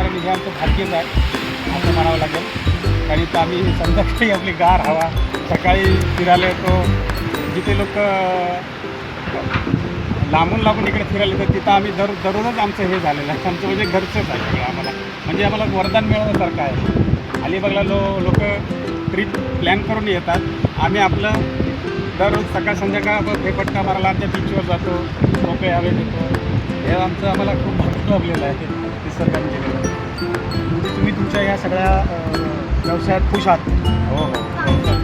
कारण हे आमचं भाग्यच आहे असं म्हणावं लागेल. कारण तर आम्ही संध्याकाळी आपली गार हवा, सकाळी फिरायला येतो. जिथे लोक लांबून इकडे फिरायला येतात तिथं आम्ही दररोजच आमचं हे झालेलं आहे. आमचं म्हणजे घरचंच आहे सगळं आम्हाला. म्हणजे आम्हाला वरदान मिळवण्यासारखं आहे. अलिबागला लोक ट्रिप प्लॅन करून येतात. आम्ही आपलं दररोज सकाळ संध्याकाळ फेपटका मारायला आमच्या बीचवर जातो, रोपे हवेत येतो. हे आमचं आम्हाला खूप भाग्य लाभलेलं आहे निसर्गाने दिलेलं. म्हणजे तुम्ही तुमच्या ह्या सगळ्या व्यवसायात खुश आहात? हो हो, खुश आहे.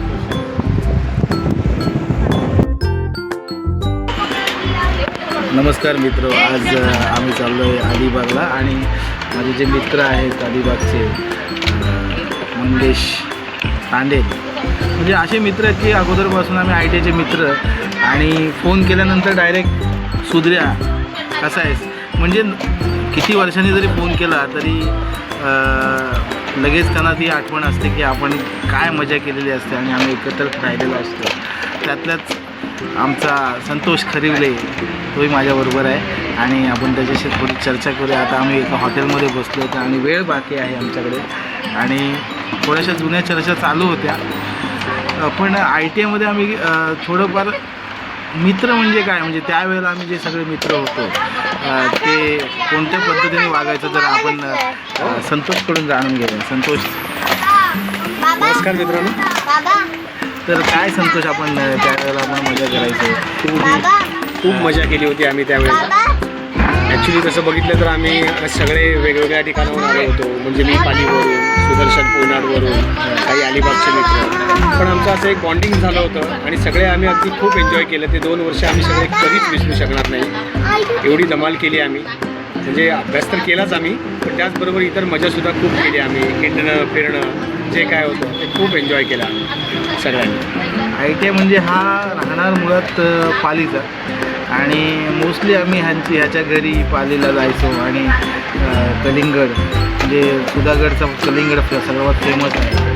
नमस्कार मित्र, आज आम्ही चाललो आहे अलिबागला आणि माझे जे मित्र आहेत अलिबागचे मंगेश तांडेल, म्हणजे असे मित्र आहेत की अगोदरपासून आम्ही आय टी आयचे मित्र. आणि फोन केल्यानंतर डायरेक्ट सुधऱ्या कसा आहेस, म्हणजे किती वर्षांनी जरी फोन केला तरी लगेच त्यांना ती आठवण असते की आपण काय मजा केलेली असते आणि आम्ही एकत्र राहिलेलो असतो. त्यातल्याच आमचा संतोष खरिवले तोही माझ्याबरोबर आहे आणि आपण त्याच्याशी थोडी चर्चा करूया. आता आम्ही एका हॉटेलमध्ये बसलो होतो आणि वेळ बाकी आहे आमच्याकडे आणि थोड्याशा जुन्या चर्चा चालू होत्या. पण आय टी आयमध्ये आम्ही थोडंफार मित्र म्हणजे काय, म्हणजे त्यावेळेला आम्ही जे सगळे मित्र होतो ते कोणत्या पद्धतीने वागायचं तर आपण संतोषकडून जाणून घेऊया. संतोष, नमस्कार मित्रांनो. तर काय संतोष, आपण त्यावेळेला आपण मजा करायचो, खूप मजा केली होती आम्ही त्यावेळेला. ॲक्च्युली तसं बघितलं तर आम्ही सगळे वेगवेगळ्या ठिकाणाहून आलो होतो. म्हणजे मी पालीवरून, सुदर्शन पोनाडवरून, काही अलिबागचे मित्र. पण आमचं असं एक बॉन्डिंग झालं होतं आणि सगळे आम्ही अगदी खूप एन्जॉय केलं. ते 2 वर्ष आम्ही सगळे कधीच विसरू शकणार नाही. एवढी धमाल केली आम्ही. म्हणजे अभ्यास तर केलाच आम्ही, पण त्याचबरोबर इतर मजासुद्धा खूप केली आम्ही. हिंडणं फिरणं जे काय होतं ते खूप एन्जॉय केलं आम्ही सगळ्यांनी. आय टी आय म्हणजे हा राहणार मुळात पालीचा आणि मोस्टली आम्ही ह्याच्या घरी पालीला जायचो. आणि कलिंगड म्हणजे सुधागडचा कलिंगड सर्वात फेमस आहे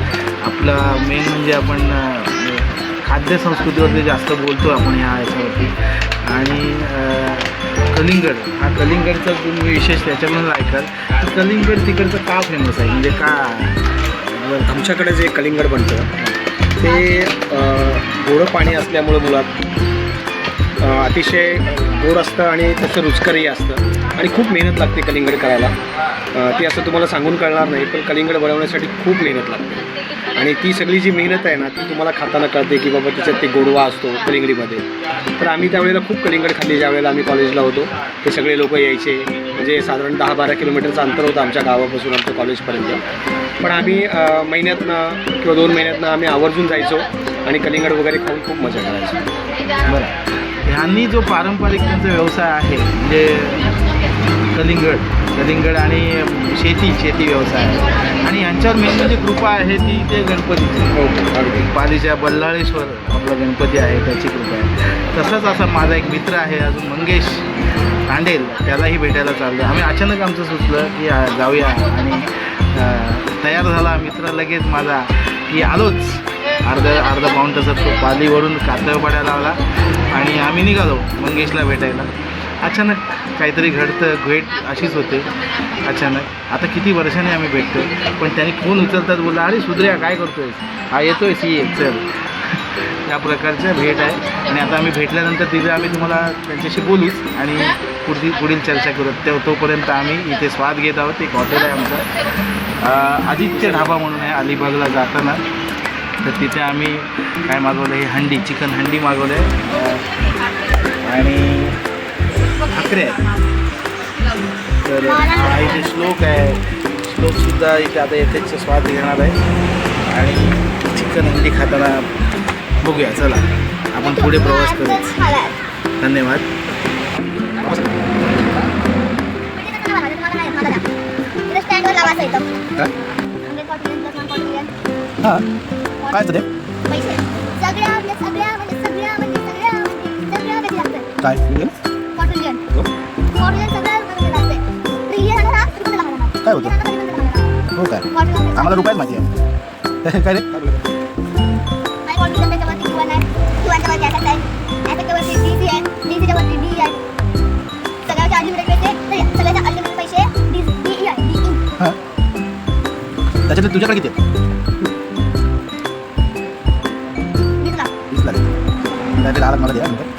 आपला. मेन म्हणजे आपण खाद्यसंस्कृतीवरती जास्त बोलतो आपण ह्या ह्याच्यावरती. आणि कलिंगड हा कलिंगडचा तुम्ही विशेष त्याच्याकडून ऐकाल तर कलिंगड तिकडचं का फेमस आहे, म्हणजे का आमच्याकडे जे कलिंगड बनतं ते गोडं पाणी असल्यामुळं मुळात अतिशय गोड असतं आणि तसं रुचकरही असतं आणि खूप मेहनत लागते कलिंगड करायला. ती असं तुम्हाला सांगून कळणार नाही, पण कलिंगड बनवण्यासाठी खूप मेहनत लागते आणि ती सगळी जी मेहनत आहे ना ती तुम्हाला खाताना कळते की बाबा त्याच्यात ते गोडवा असतो कलिंगडीमध्ये. तर आम्ही त्यावेळेला खूप कलिंगड खाल्ली ज्यावेळेला आम्ही कॉलेजला होतो. ते सगळे लोक यायचे, म्हणजे साधारण 10-12 किलोमीटरचं अंतर होतं आमच्या गावापासून आमच्या कॉलेजपर्यंत. पण आम्ही महिन्यातनं किंवा 2 महिन्यातनं आम्ही आवर्जून जायचो आणि कलिंगड वगैरे खाऊन खूप मजा करायचो. बरं, ह्यांनी जो पारंपरिक त्यांचा व्यवसाय आहे म्हणजे कलिंगड आणि शेती व्यवसाय आहे आणि ह्यांच्यावर मेन म्हणजे कृपा आहे ती ते गणपतीची. हो, अगदी. पालीच्या बल्लाळेश्वर आपला गणपती आहे त्याची कृपा आहे. तसंच असा माझा एक मित्र आहे अजून मंगेश तांडेल, त्यालाही भेटायला चाललो. आम्ही अचानक आमचं सुचलं की जाऊया आणि तयार झाला मित्र लगेच माझा की आलोच. अर्धा पाऊण तासात तो पालीवरून कातळपाड्याला आला आणि आम्ही निघालो मंगेशला भेटायला. अचानक काहीतरी भेट अशीच होते अचानक. आता किती वर्षांनी आम्ही भेटतो पण त्यांनी फोन उचलतात, बोलला अरे सुधऱ्या काय करतोय, हा येतोय ये चल. या प्रकारच्या भेट आहे आणि आता आम्ही भेटल्यानंतर तिथे आम्ही तुम्हाला त्यांच्याशी बोलूच आणि पुढील चर्चा करू. तोपर्यंत आम्ही इथे स्वाद घेत आहोत. एक हॉटेल आहे आमचं आदित्य ढाबा म्हणून आहे अलिबागला जाताना. तर तिथे आम्ही काय मागवलं, हे चिकन हंडी मागवलं आहे आणि भाकरे आहे. तर हा इथे श्लोक आहे, श्लोकसुद्धा इथे आता येथेच स्वाद घेणार आहे आणि चिकन हंडी खाताना बघूया. चला आपण पुढे प्रवास करू. धन्यवाद. हां काय ते काय काय होतं हो काय आम्हाला रुपयाच माहिती आहे काय रे. हां त्याच्यातले तुझ्याकडे किती आहेत? 20 लागले. त्यातले 10 मला द्या नंतर.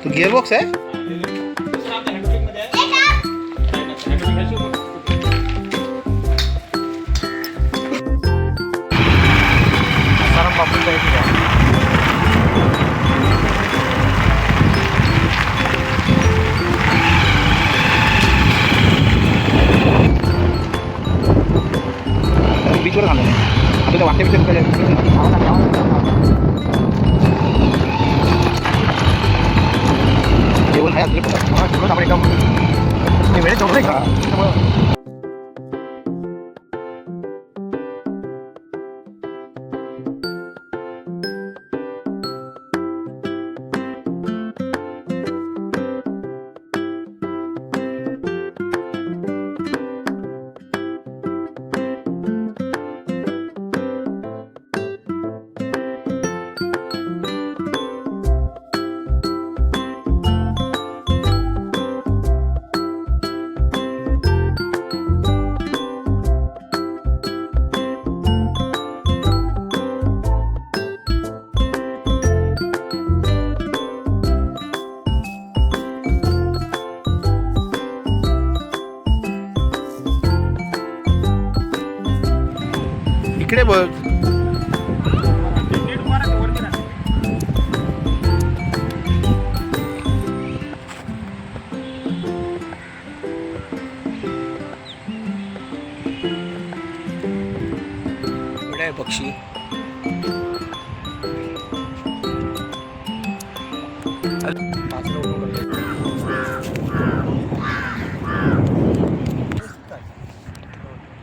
तो गिअरबॉक्स आहे. बीचवर झालं आता वाटते जेवण आहे आपण एकदम वेळेत जेवण नाही का त्यामुळं. इकडे बघ. पक्षी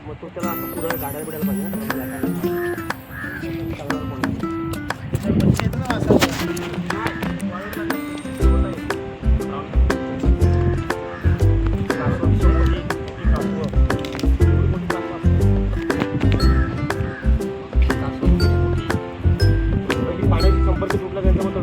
मग तो त्याला असं पुढं गाड्या बिडायला पाहिजे. पाण्याची संपर्क तुटला त्यांच्याबद्दल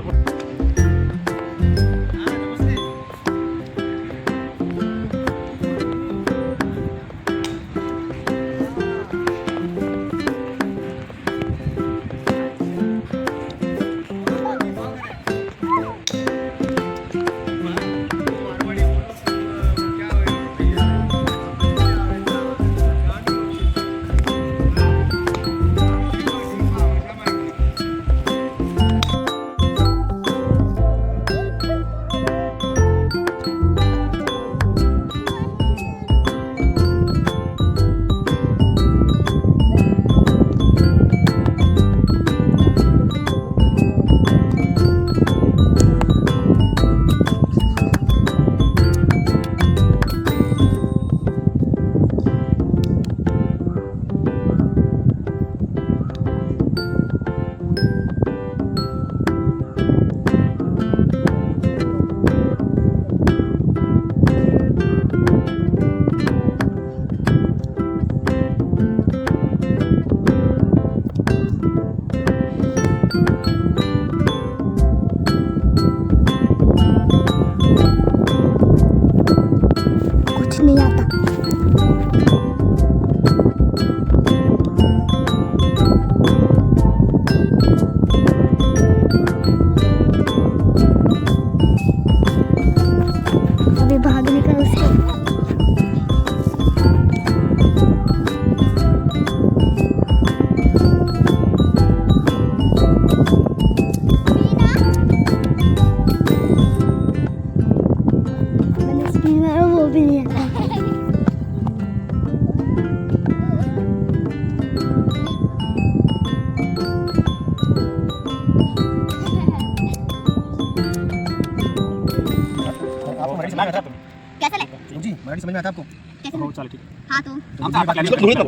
मराठी समझ में आता आपको? कैसे? हो चालेल ठीक हाँ तो आमचा आता इसको धुळे करू.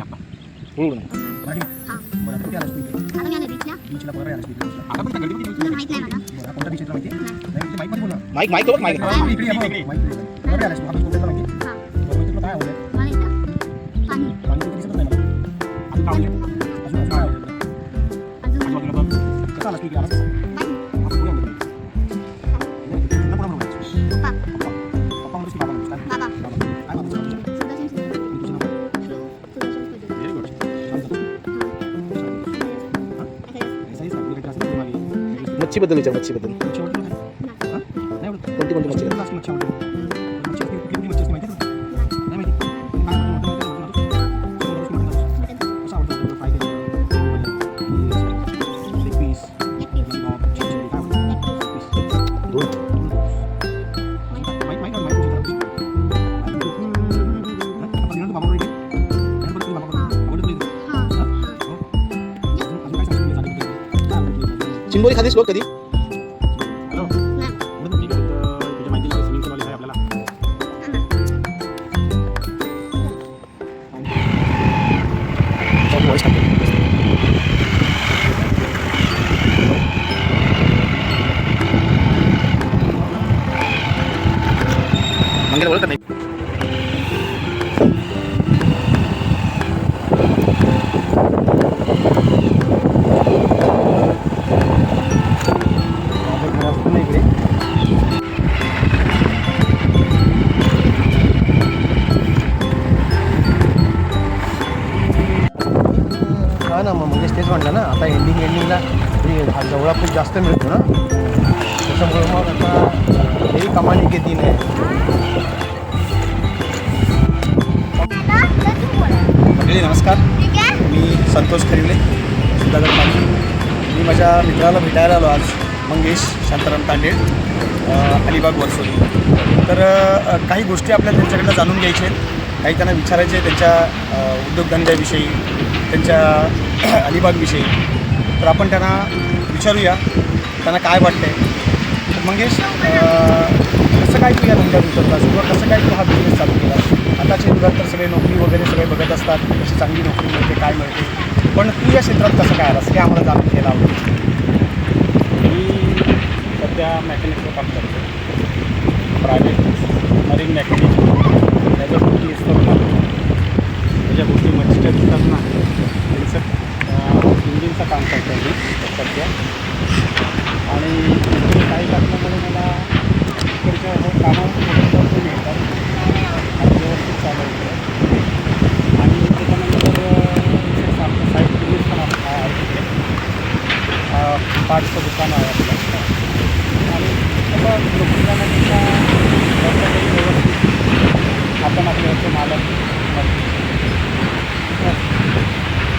मराठी हाँ बरं कुठे आलास तू इथे? आता मी आले बीचला. बीचला बरोबर आलास तू इथे बीचला. आता पण त्या गणपती मला माहित नाही मला. बरं कोणता बीच माहिती आहे? नाही. नाही ते माईक मध्ये बोल ना. माईक माईक तो माईक नाही. इकडे ये, इकडे. माईक इकडे. बरोबर आलास तू. हा बीच कोणता माहिती आहे? हाँ बरोबर तुला काय आवडलं? मला इथं पाणी. पाणी तर दिसतच नाही मला. आता पावले अजून काय आवडलं? अजून आजूबाजूला बघ कसं आलास तू इथे? आलास कसं? बाई. आता पुढे आलो तुम्ही. पुन्हा कोणाबरोबर आलास? पप्पा. पप्पा म्हणतोस की बाबा म्हणतोस? काय? बाबा. बाबा. काय बाबाचं नाव तुझं? सुदर्शन सुदर्शन. आणि तुझं नाव काय? सुदर्शन सुदर्शन. व्हेरी गुड छान जातो. ऐसा ही सांग. तुला काही असं नाही तुम्हाला. मच्छीबद्दल विचार मच्छीबद्दल मच्छी आवडते तुला? हां? नाही आवडत? कोणती कोणती मच्छी तुला असं मच्छी आवडते? मच्छी असते, कुठली मच्छी असते माहिती आहे तुला? नाही माहिती? काय आवडतं माहिती आहे तुला? कसं आवडतं तुला? फ्राय केलेलं, लेग पीस, लॉलीपॉप, चिली, काय आवडतं? पीस. दोन माहिती आहे तुझी घरात कशी? आपण निघालो बाबाकडे इथे. नाही बरं, तुझ्या बाबाकडे. आवडतं तुला इथे? हाँ हां? हो? अजून काय सांगशील तुला जाण्याबद्दल? काय आवडतं? चिंबोरी खालीस बघ कधी हॅलो नाही. आवडतं ठीक आहे तर तुझ्या माहितीला स्विमिंग पूल आहे आपल्याला व्हॉइस टाकतो मंगेला बोलत नाही माझं घर असतं ना इकडे. हा ना मग म्हणजे तेच म्हटलं ना आता एंडिंगला हा जवळा खूप जास्त मिळतो ना त्याच्यामुळे मग आता हेही कमानी के दिन आहे. मंडळी नमस्कार, ठीक आहे. मी संतोष खरिवले सुधागड पाटील. मी माझ्या मित्राला भेटायला आलो आज, मंगेश शांताराम तांडेल, अलिबाग वर्सोली. तर काही गोष्टी आपल्याला त्यांच्याकडनं जाणून घ्यायच्या आहेत, काही त्यांना विचारायचे त्यांच्या उद्योगधंद्याविषयी, त्यांच्या अलिबागविषयी. तर आपण त्यांना विचारूया त्यांना काय वाटतं आहे. मंगेश, कसं काय तू या धंद्यात उतरलास किंवा कसं काय तू हा बिझनेस चालू केला? आताच्या युगात तर सगळे नोकरी वगैरे सगळे बघत असतात, कशी चांगली नोकरी मिळते काय मिळते, पण तू या क्षेत्रात कसं काय आलास हे आम्हाला जाणून घ्यायला आवडेल. मी सध्या मेकॅनिकचं काम करतो प्रायव्हेट मरीन मेकॅनिक. त्याच्या गोष्टी असतात ना त्याच्या गोष्टी मच्छीच्या असतात ना त्यांचं इंजिनचं काम करतो मी सध्या. आणि काही कारणामुळे मला इकडच्या कामावर मिळतात आणि व्यवस्थित चालवतं. आणि त्याच्यानंतर आपलं साईड बिझनेस पण आहे तिथे, पार्टचं दुकान आहे आपलं. आणि असं नोकरीला व्यवस्थित आपण आपल्याचं मालक.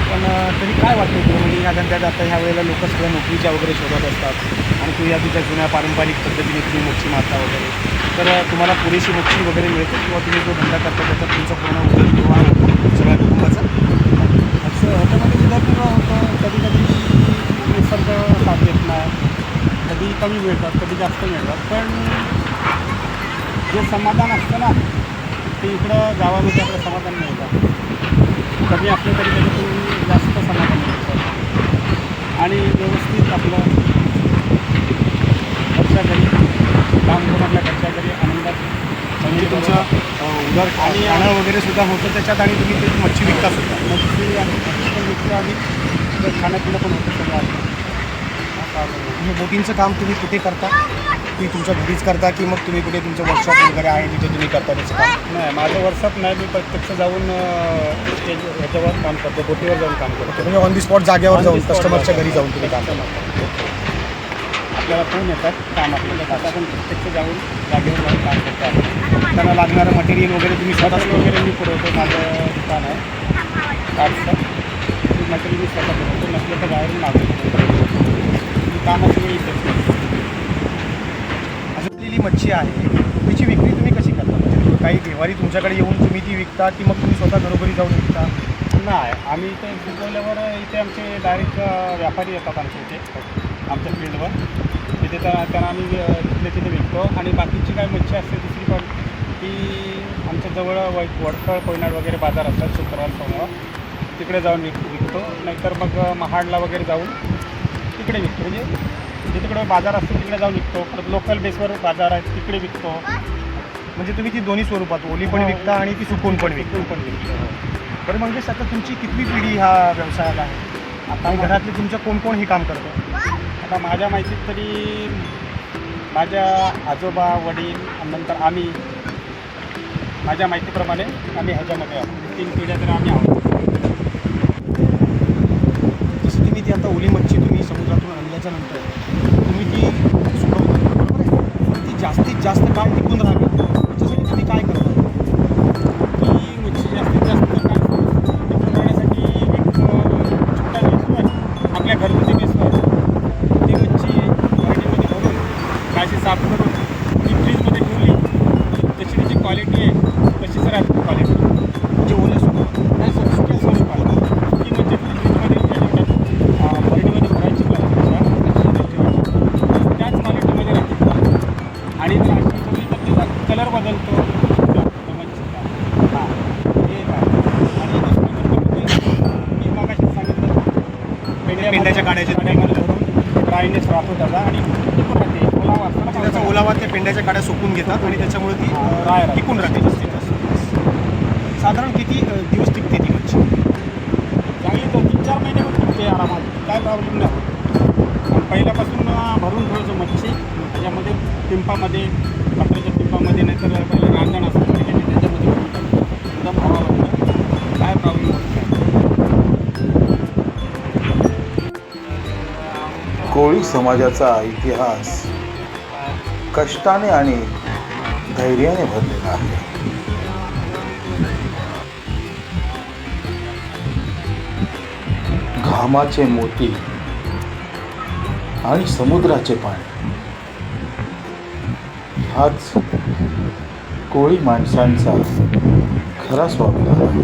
पण तरी काय वाटतं तुला, म्हणजे या धंद्यात आता ह्या वेळेला लोक सगळ्या नोकरीच्या वगैरे शोधत असतात आणि तू या तुझ्या जुन्या पारंपरिक पद्धतीने तुम्ही मच्छी मारता वगैरे, तर तुम्हाला पुरेशी मच्छी वगैरे मिळते किंवा तुम्ही जो धंदा करता त्याचा तुमचा पूर्ण उदरनिर्वाह होतो सगळ्या कुटुंबाचा? असं ह्याच्यामध्ये उदरनिर्वाह होतं. कधी कधी निसर्ग साथ देत नाही, कधी कमी मिळतात कधी जास्त मिळतात, पण जे समाधान असतं ना ते इकडं गावामध्ये आपलं समाधान मिळतं. कमी असलं तरी त्याच्यातून जास्त समाधान मिळतं आणि व्यवस्थित आपलं घरच्या घरी काम करून आपल्या घरच्या घरी आनंदात म्हणजे तुमचं उदर आणि खाणं वगैरे सुद्धा होतं त्याच्यात आणि तुम्ही ते मच्छी विकता सुद्धा. मच्छी आणि मच्छी पण विकतो आणि खाण्यापिणं पण होतं सगळं आपलं. हे बोटिंगचं काम तुम्ही कुठे करता? की तुमच्या घरीच करता की मग तुम्ही कुठे तुमचं वर्कशॉप वगैरे आहे तिथे तुम्ही करता त्याचं काम? नाही, माझं वर्कशॉप नाही, मी प्रत्यक्ष जाऊन स्टेज ह्याच्यावर काम करतो, बोटीवर जाऊन काम करतो. म्हणजे ऑन दी स्पॉट जागेवर On जाऊन the spot कस्टमरच्या जाऊन. घरी जाऊन तुम्ही काम करता. आपल्याला फोन येतात काम आपल्याला आता आपण प्रत्यक्ष जाऊन जागेवर जाऊन काम करतो आपण. त्यांना लागणारं मटेरियल वगैरे तुम्ही स्वतः मटेरियल वगैरे मी पुरवतो, माझं दुकान आहे कार्डचं, ते मटेरियल मी स्वतः पुरवतो, नसलं तर बाहेरून मागवतो. मी कामाची वेळ इथेच. अजूनलेली मच्छी आहे त्याची विक्री तुम्ही कशी करता? म्हणजे काही व्यवहारी तुमच्याकडे येऊन तुम्ही ती विकता की मग तुम्ही स्वतः घरोघरी जाऊन विकता? नाही, आम्ही इथे सुचवल्यावर इथे आमचे डायरेक्ट व्यापारी येतात आमच्या इथे आमच्या फील्डवर. तिथे त्यांना आम्ही तिथले तिथे विकतो आणि बाकीची काय मच्छी असते दुसरी पण ती की आमच्या जवळ वडखळ कोयनाड वगैरे बाजार असतात शुक्रवार सोमवार, तिकडे जाऊन विकतो. नाहीतर मग महाडला वगैरे जाऊन तिकडे विकतो. म्हणजे तिकडे बाजार असतो तिकडे जाऊन विकतो. परत लोकल बेसवर बाजार आहेत तिकडे विकतो. म्हणजे तुम्ही ती दोन्ही स्वरूपात ओली पण विकता आणि ती सुकून पण विकता. पण विकतो. बरं मंगेश, आता तुमची कितवी पिढी ह्या व्यवसायाला आहे? आता आणि घरातले तुमच्या कोण कोण हे काम करतं? आता माझ्या माहितीत तरी माझ्या आजोबा वडील आणि नंतर आम्ही, माझ्या माहितीप्रमाणे आम्ही ह्याच्यामध्ये आहोत. 3 पिढ्या तर आम्ही आहोत. जसं तुम्ही ती आता ओली मच्छी तुम्ही समुद्रातून आणल्याच्या नंतर तुम्ही ती सुकवता, बरोबर आहे? पण ती जास्तीत जास्त काळ टिकून राहावी त्याच्यासाठी तुम्ही काय करता? की मच्छी जास्तीत जास्त काय टिकून राहण्यासाठी एक छोटा बेसू आहे आपल्या घरगुती बेसू आहे. ती मच्छी बरणीमध्ये भरून गाशी साफ करून ती फ्रीजमध्ये ठेवली, जशी त्याची क्वालिटी आहे तशीच राहते क्वालिटी. म्हणजे ओल्या सुकवता. नाही सर, सुक्या स्वरूपात ती म्हणजे फ्रीजमध्ये बरणीमध्ये भरायची त्याच क्वालिटीमध्ये राहते. आणि जर अशी ठेवली तर त्याचा कलर बदलतो मच्छीचा. हां, हे एक आहे. आणि दुसरी गोष्ट म्हणजे मी मगाशी सांगितलं पेंड्याच्या काड्याचे काड्यामध्ये भरून ड्रायनेस राहतो त्याचा आणि टिकून राहते. ओलावा असतो ना त्याचा पावसाळ्यात. ओलावा त्या पेंड्याच्या काड्या सुकून घेतात आणि त्याच्यामुळे ती राय टिकून राहते जास्तीत जास्त. साधारण किती दिवस टिकते ती मच्छी? चांगली तर 3-4 महिने पण टिकते आरामात, काय प्रॉब्लेम नाही होत. आणि पहिल्यापासून भरून ठेवायचं मच्छी त्याच्यामध्ये पिंपामध्ये, पत्र्याच्या पिंपामध्ये, नाहीतर पहिले रांजण असतं त्याच्यामध्ये भरून टाकतो. एकदम हवा लागतं, काय प्रॉब्लेम होत नाही. कोळी समाजाचा इतिहास कष्टाने आणि धैर्याने भरलेला आहे. घामाचे मोती आणि समुद्राचे पाणी हाच कोळी माणसांचा खरा स्वाभिमान आहे.